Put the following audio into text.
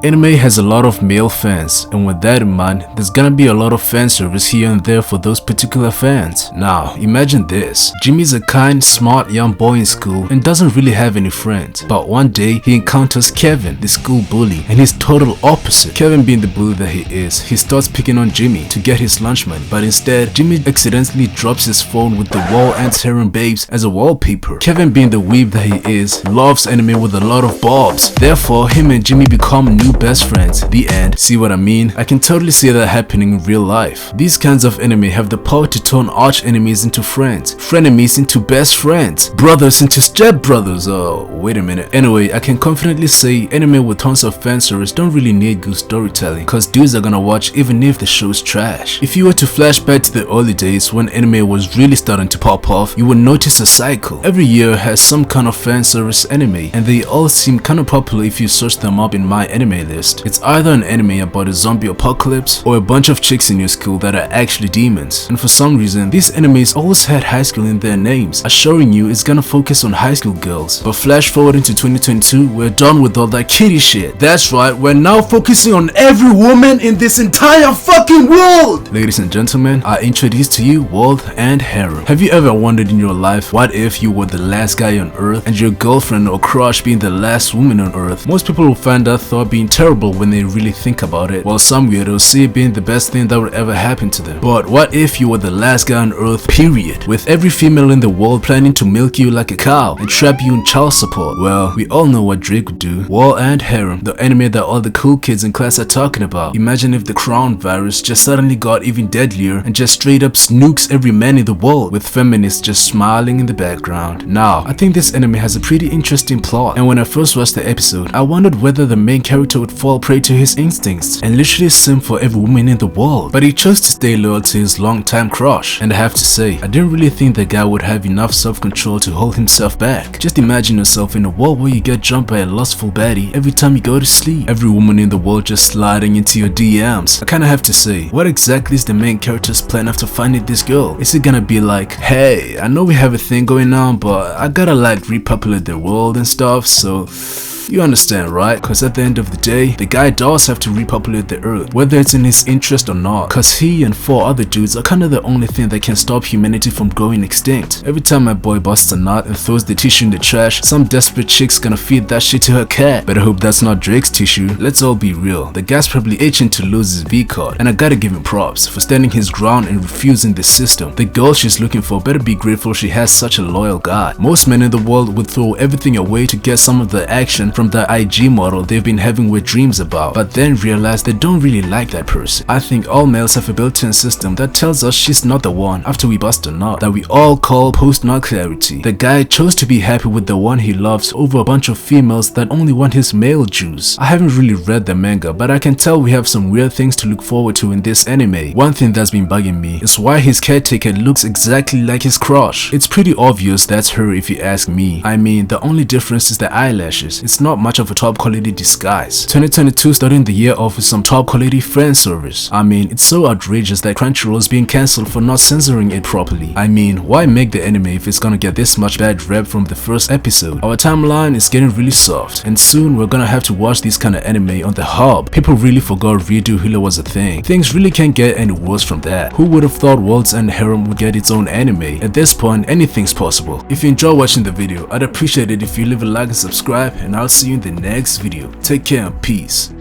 Anime has a lot of male fans, and with that in mind, there's gonna be a lot of fan service here and there for those particular fans. Now, imagine this. Jimmy's a kind, smart young boy in school and doesn't really have any friends. But one day, he encounters Kevin, the school bully, and he's total opposite. Kevin being the bully that he is, he starts picking on Jimmy to get his lunch money, but instead, Jimmy accidentally drops his phone with the World End Harem babes as a wallpaper. Kevin being the weeb that he is, loves anime with a lot of bobs. Therefore, him and Jimmy become new best friends. The end. See what I mean? I can totally see that happening in real life. These kinds of anime have the power to turn arch enemies into friends, frenemies into best friends, brothers into step brothers. Oh, wait a minute. Anyway, I can confidently say anime with tons of fan service don't really need good storytelling, cause dudes are gonna watch even if the show's trash. If you were to flash back to the early days when anime was really starting to pop off, you would notice a cycle. Every year has some kind of fan service anime, and they all seem kinda popular if you search them up in my anime list. It's either an anime about a zombie apocalypse or a bunch of chicks in your school that are actually demons. And for some reason, these animes always had high school in their names, assuring you it's gonna focus on high school girls. But flash forward into 2022, we're done with all that kiddie shit. That's right, we're now focusing on every woman in this entire fucking world! Ladies and gentlemen, I introduce to you World End Harem. Have you ever wondered in your life, what if you were the last guy on earth and your girlfriend or crush being the last woman on earth? Most people will find that thought being terrible when they really think about it, while some weirdos see it being the best thing that would ever happen to them. But what if you were the last guy on earth, period, with every female in the world planning to milk you like a cow and trap you in child support? Well, we all know what Drake would do. World End Harem, the anime that all the cool kids in class are talking about. Imagine if the crown virus just suddenly got even deadlier and just straight up snooks every man in the world, with feminists just smiling in the background. Now, I think this anime has a pretty interesting plot, and when I first watched the episode, I wondered whether the main character would fall prey to his instincts and literally simp for every woman in the world. But he chose to stay loyal to his long-time crush, and I have to say, I didn't really think the guy would have enough self-control to hold himself back. Just imagine yourself in a world where you get jumped by a lustful baddie every time you go to sleep. Every woman in the world just sliding into your DMs. I kinda have to say, what exactly is the main character's plan after finding this girl? Is it gonna be like, hey, I know we have a thing going on, but I gotta like repopulate the world and stuff, so... You understand, right? Cause at the end of the day, the guy does have to repopulate the earth, whether it's in his interest or not, cause he and 4 other dudes are kinda the only thing that can stop humanity from going extinct. Every time my boy busts a nut and throws the tissue in the trash, some desperate chick's gonna feed that shit to her cat. But I hope that's not Drake's tissue. Let's all be real, the guy's probably itching to lose his V card, and I gotta give him props for standing his ground and refusing the system. The girl she's looking for better be grateful she has such a loyal guy. Most men in the world would throw everything away to get some of the action from the IG model they've been having wet dreams about, but then realize they don't really like that person. I think all males have a built-in system that tells us she's not the one after we bust a nut, that we all call post-nut clarity. The guy chose to be happy with the one he loves over a bunch of females that only want his male juice. I haven't really read the manga, but I can tell we have some weird things to look forward to in this anime. One thing that's been bugging me is why his caretaker looks exactly like his crush. It's pretty obvious that's her if you ask me. I mean, the only difference is the eyelashes. It's not much of a top quality disguise. 2022 starting the year off with some top quality fan service. I mean, it's so outrageous that Crunchyroll is being cancelled for not censoring it properly. I mean, why make the anime if it's gonna get this much bad rep from the first episode? Our timeline is getting really soft, and soon we're gonna have to watch these kind of anime on the hub. People really forgot redo healer was a thing. Things really can't get any worse from that. Who would have thought World's End Harem would get its own anime? At this point, anything's possible. If you enjoy watching the video, I'd appreciate it if you leave a like and subscribe, and I'll see you in the next video. Take care and peace.